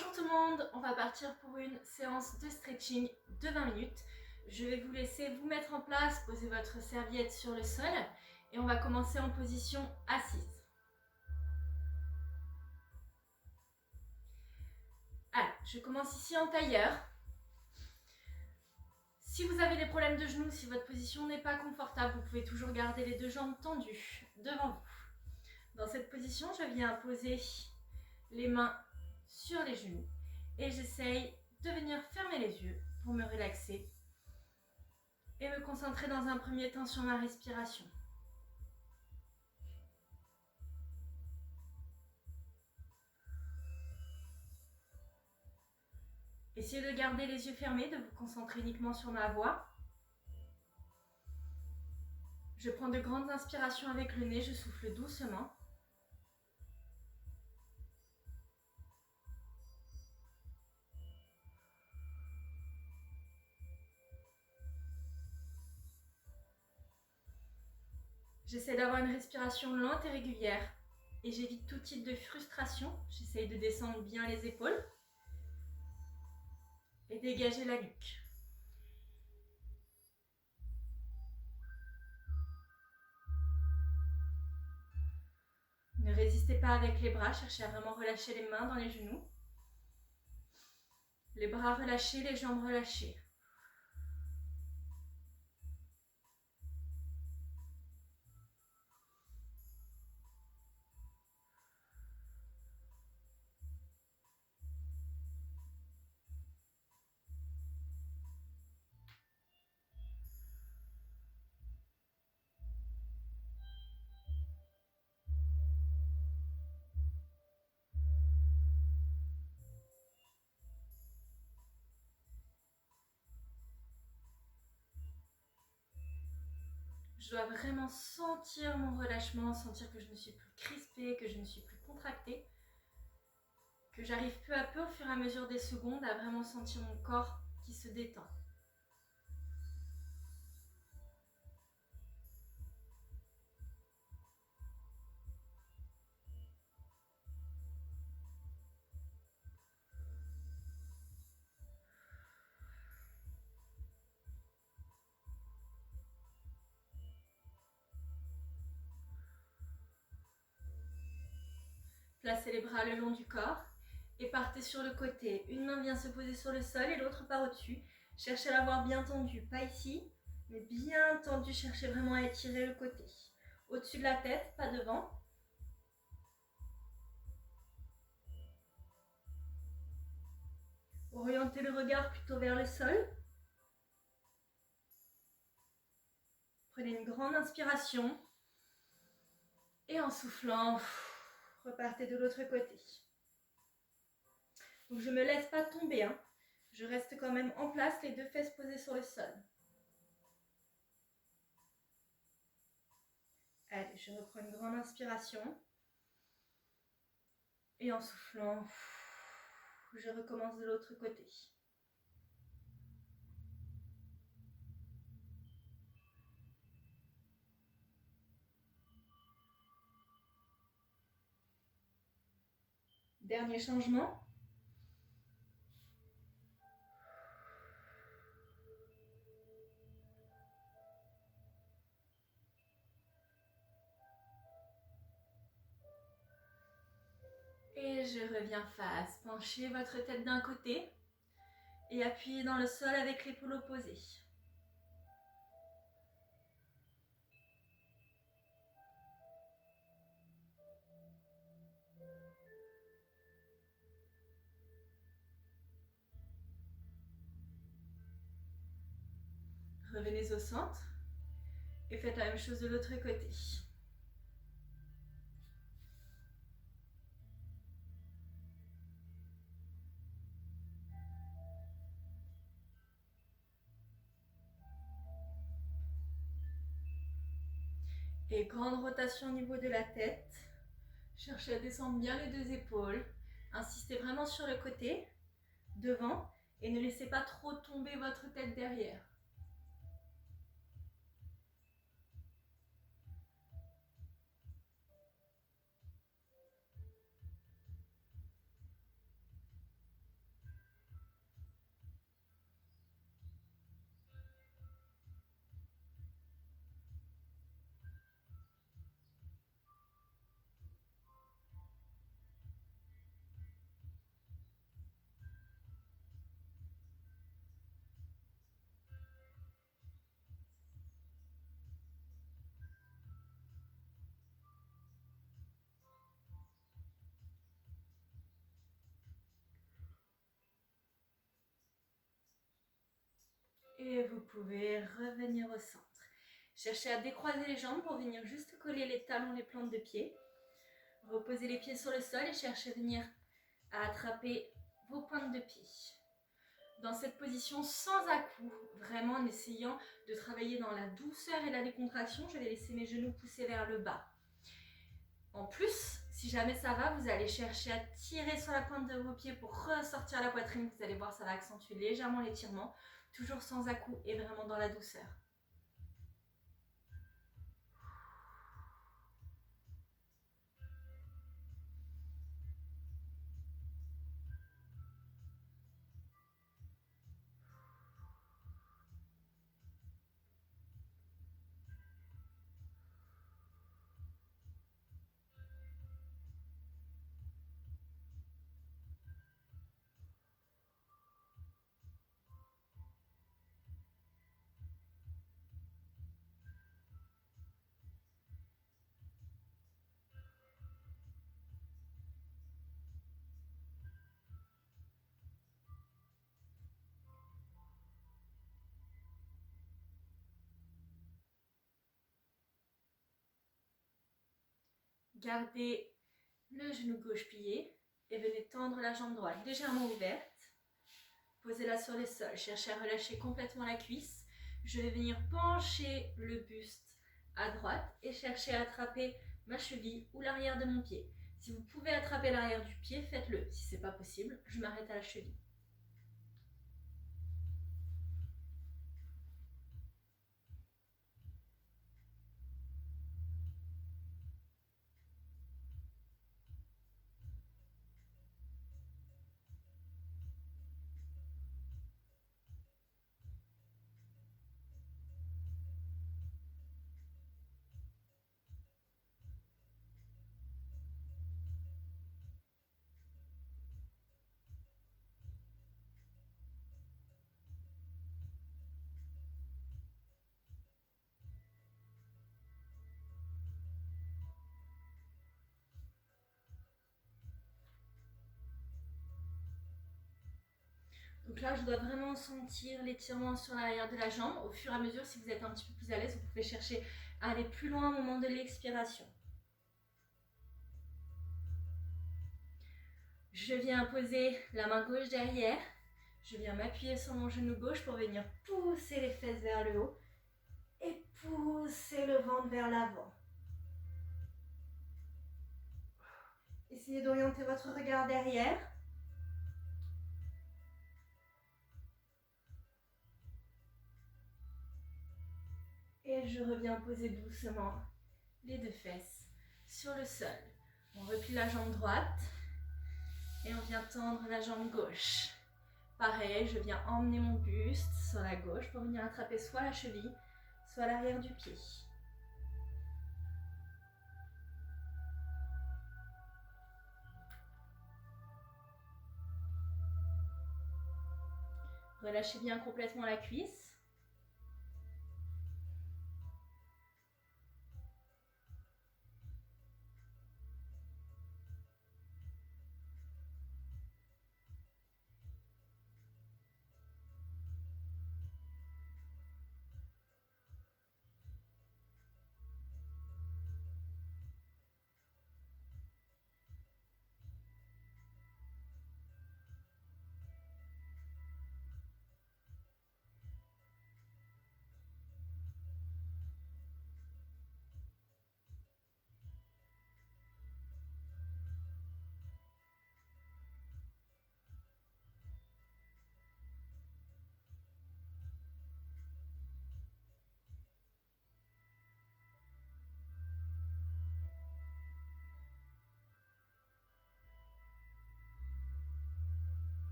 Bonjour tout le monde, on va partir pour une séance de stretching de 20 minutes. Je vais vous laisser vous mettre en place, poser votre serviette sur le sol et on va commencer en position assise. Alors, je commence ici en tailleur. Si vous avez des problèmes de genoux, si votre position n'est pas confortable, vous pouvez toujours garder les deux jambes tendues devant vous. Dans cette position, je viens poser les mains sur les genoux et j'essaye de venir fermer les yeux pour me relaxer et me concentrer dans un premier temps sur ma respiration. Essayez de garder les yeux fermés, de vous concentrer uniquement sur ma voix. Je prends de grandes inspirations avec le nez, je souffle doucement. J'essaie d'avoir une respiration lente et régulière et j'évite tout type de frustration. J'essaie de descendre bien les épaules et dégager la nuque. Ne résistez pas avec les bras, cherchez à vraiment relâcher les mains dans les genoux. Les bras relâchés, les jambes relâchées. Je dois vraiment sentir mon relâchement, sentir que je ne suis plus crispée, que je ne suis plus contractée, que j'arrive peu à peu au fur et à mesure des secondes à vraiment sentir mon corps qui se détend. Placez les bras le long du corps et partez sur le côté. Une main vient se poser sur le sol et l'autre part au-dessus. Cherchez à l'avoir bien tendu, pas ici, mais bien tendu. Cherchez vraiment à étirer le côté. Au-dessus de la tête, pas devant. Orientez le regard plutôt vers le sol. Prenez une grande inspiration. Et en soufflant, repartez de l'autre côté. Donc je ne me laisse pas tomber. Je reste quand même en place, les deux fesses posées sur le sol. Allez, je reprends une grande inspiration. Et en soufflant, je recommence de l'autre côté. Dernier changement. Et je reviens face. Penchez votre tête d'un côté et appuyez dans le sol avec l'épaule opposée. Revenez au centre et faites la même chose de l'autre côté. Et grande rotation au niveau de la tête. Cherchez à descendre bien les deux épaules. Insistez vraiment sur le côté, devant, et ne laissez pas trop tomber votre tête derrière. Et vous pouvez revenir au centre. Cherchez à décroiser les jambes pour venir juste coller les talons, les plantes de pied. Reposez les pieds sur le sol et cherchez à venir à attraper vos pointes de pied. Dans cette position sans à-coups, vraiment en essayant de travailler dans la douceur et la décontraction, je vais laisser mes genoux pousser vers le bas. En plus, si jamais ça va, vous allez chercher à tirer sur la pointe de vos pieds pour ressortir la poitrine. Vous allez voir, ça va accentuer légèrement l'étirement, toujours sans à-coups et vraiment dans la douceur. Gardez le genou gauche plié et venez tendre la jambe droite légèrement ouverte. Posez-la sur le sol. Cherchez à relâcher complètement la cuisse. Je vais venir pencher le buste à droite et chercher à attraper ma cheville ou l'arrière de mon pied. Si vous pouvez attraper l'arrière du pied, faites-le. Si ce n'est pas possible, je m'arrête à la cheville. Donc là, je dois vraiment sentir l'étirement sur l'arrière de la jambe. Au fur et à mesure, si vous êtes un petit peu plus à l'aise, vous pouvez chercher à aller plus loin au moment de l'expiration. Je viens poser la main gauche derrière. Je viens m'appuyer sur mon genou gauche pour venir pousser les fesses vers le haut et pousser le ventre vers l'avant. Essayez d'orienter votre regard derrière. Et je reviens poser doucement les deux fesses sur le sol. On replie la jambe droite et on vient tendre la jambe gauche. Pareil, je viens emmener mon buste sur la gauche pour venir attraper soit la cheville, soit l'arrière du pied. Relâchez bien complètement la cuisse.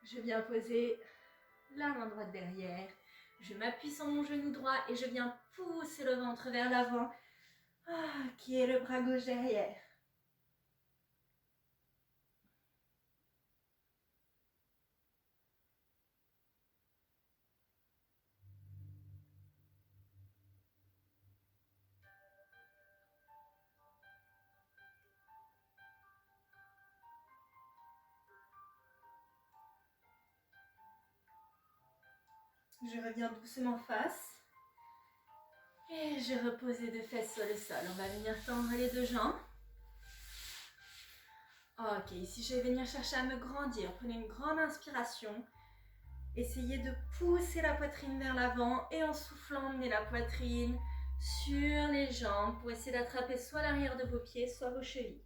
Je viens poser la main droite derrière. Je m'appuie sur mon genou droit et je viens pousser le ventre vers l'avant, qui est le bras gauche derrière. Je reviens doucement face. Et je repose les 2 fesses sur le sol. On va venir tendre les 2 jambes. Ok, ici je vais venir chercher à me grandir. Prenez une grande inspiration. Essayez de pousser la poitrine vers l'avant et en soufflant, emmenez la poitrine sur les jambes pour essayer d'attraper soit l'arrière de vos pieds, soit vos chevilles.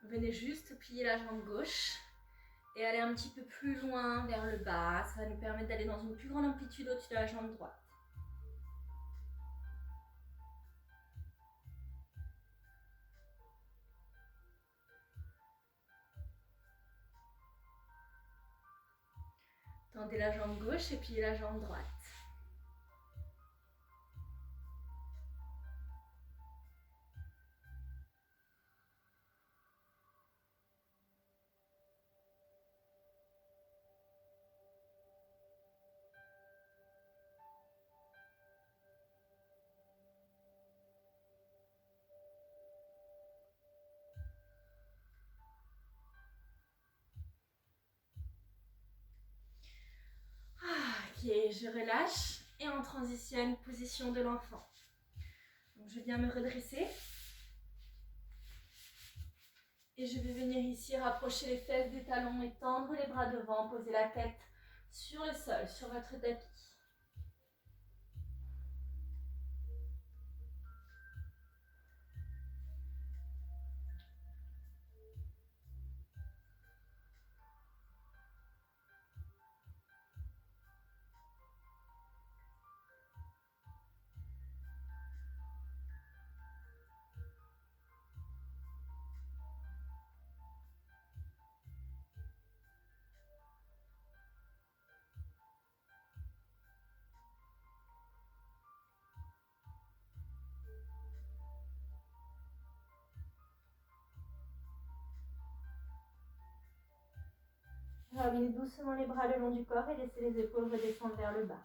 Venez juste plier la jambe gauche et aller un petit peu plus loin vers le bas. Ça va nous permettre d'aller dans une plus grande amplitude au-dessus de la jambe droite. Tendez la jambe gauche et pliez la jambe droite. Ok, je relâche et on transitionne position de l'enfant. Donc je viens me redresser. Et je vais venir ici rapprocher les fesses des talons et tendre les bras devant, poser la tête sur le sol, sur votre tapis. Ramenez doucement les bras le long du corps et laissez les épaules redescendre vers le bas.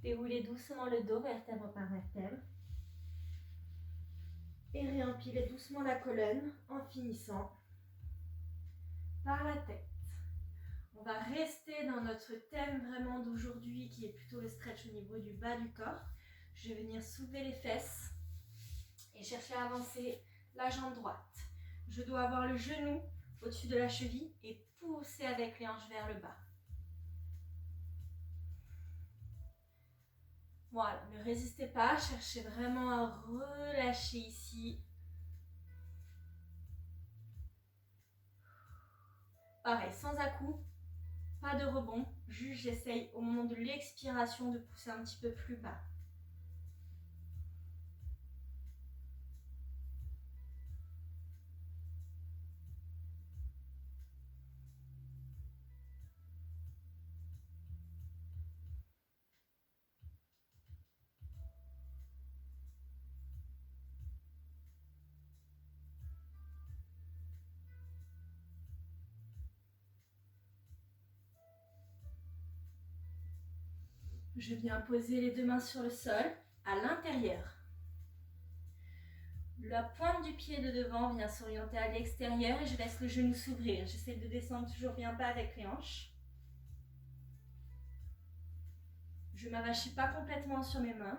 Déroulez doucement le dos, vertèbre par vertèbre. Et réempilez doucement la colonne en finissant par la tête. On va rester dans notre thème vraiment d'aujourd'hui qui est plutôt le stretch au niveau du bas du corps. Je vais venir soulever les fesses et chercher à avancer la jambe droite. Je dois avoir le genou au-dessus de la cheville et pousser avec les hanches vers le bas. Voilà, ne résistez pas, cherchez vraiment à relâcher ici. Pareil, sans à-coup, pas de rebond, juste j'essaye au moment de l'expiration de pousser un petit peu plus bas. Je viens poser les 2 mains sur le sol, à l'intérieur. La pointe du pied de devant vient s'orienter à l'extérieur et je laisse le genou s'ouvrir. J'essaie de descendre toujours bien bas avec les hanches. Je ne m'avachis pas complètement sur mes mains.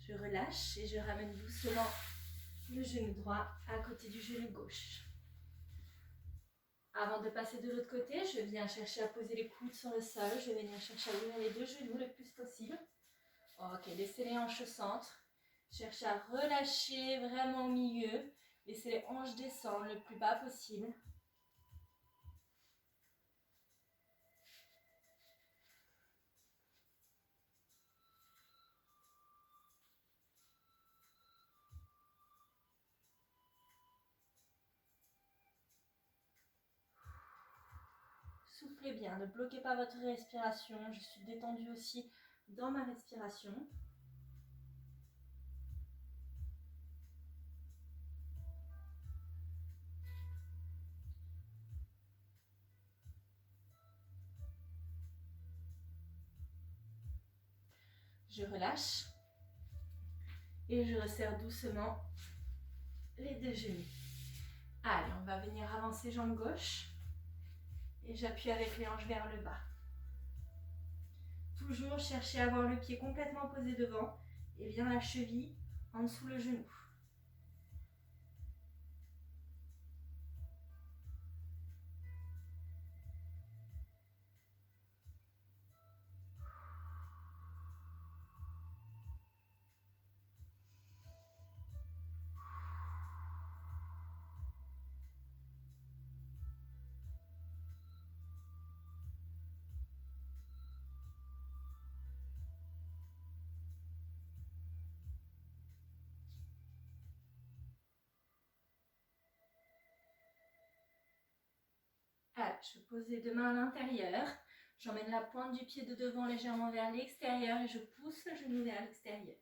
Je relâche et je ramène doucement le genou droit à côté du genou gauche. Avant de passer de l'autre côté, je viens chercher à poser les coudes sur le sol. Je vais venir chercher à ouvrir les deux genoux le plus possible. Ok, laissez les hanches au centre. Cherchez à relâcher vraiment au milieu. Laissez les hanches descendre le plus bas possible. Soufflez bien, ne bloquez pas votre respiration. Je suis détendue aussi dans ma respiration. Je relâche et je resserre doucement les deux genoux. Allez, on va venir avancer jambe gauche et j'appuie avec les hanches vers le bas. Toujours chercher à avoir le pied complètement posé devant et bien la cheville en dessous le genou. Allez, je pose les deux mains à l'intérieur. J'emmène la pointe du pied de devant légèrement vers l'extérieur et je pousse le genou vers l'extérieur.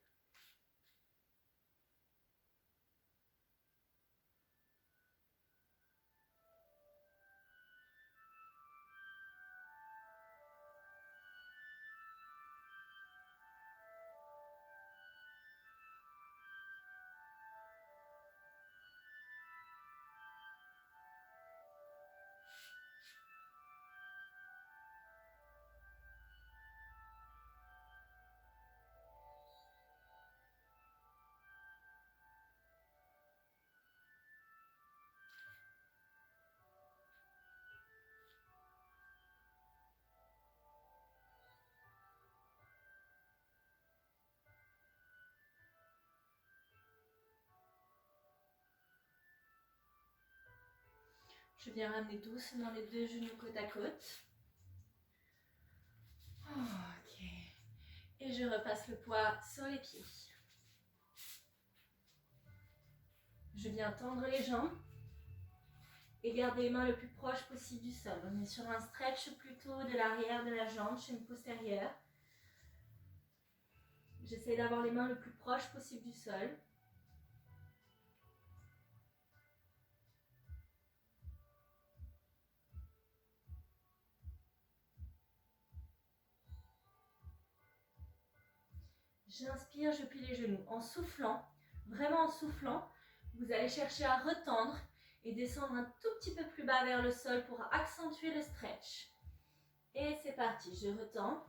Je viens ramener doucement les deux genoux côte à côte. Ok. Et je repasse le poids sur les pieds. Je viens tendre les jambes et garder les mains le plus proche possible du sol. On est sur un stretch plutôt de l'arrière de la jambe, chaîne postérieure. J'essaie d'avoir les mains le plus proche possible du sol. J'inspire, je plie les genoux. En soufflant, vraiment en soufflant, vous allez chercher à retendre et descendre un tout petit peu plus bas vers le sol pour accentuer le stretch. Et c'est parti, je retends.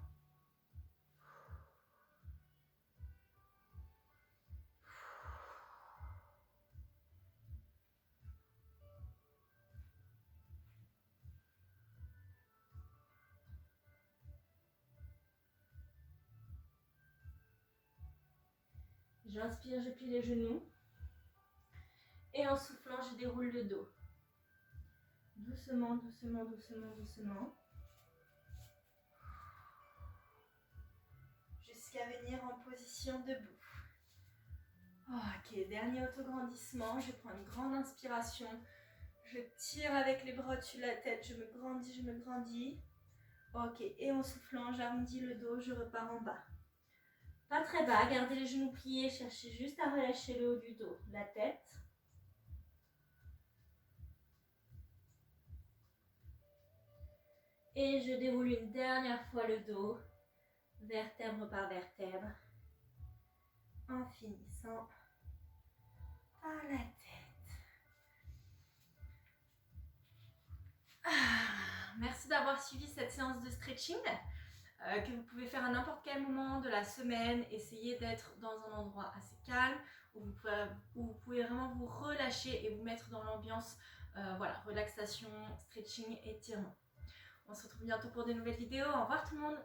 J'inspire, je plie les genoux. Et en soufflant, je déroule le dos. Doucement, doucement, doucement, doucement. Jusqu'à venir en position debout. Ok, dernier autograndissement. Je prends une grande inspiration. Je tire avec les bras au-dessus de la tête, je me grandis, je me grandis. Ok, et en soufflant, j'arrondis le dos, je repars en bas. Pas très bas, gardez les genoux pliés, cherchez juste à relâcher le haut du dos, la tête. Et je déroule une dernière fois le dos, vertèbre par vertèbre, en finissant par la tête. Merci d'avoir suivi cette séance de stretching que vous pouvez faire à n'importe quel moment de la semaine. Essayez d'être dans un endroit assez calme où vous pouvez vraiment vous relâcher et vous mettre dans l'ambiance voilà, relaxation, stretching, étirement. On se retrouve bientôt pour de nouvelles vidéos. Au revoir tout le monde.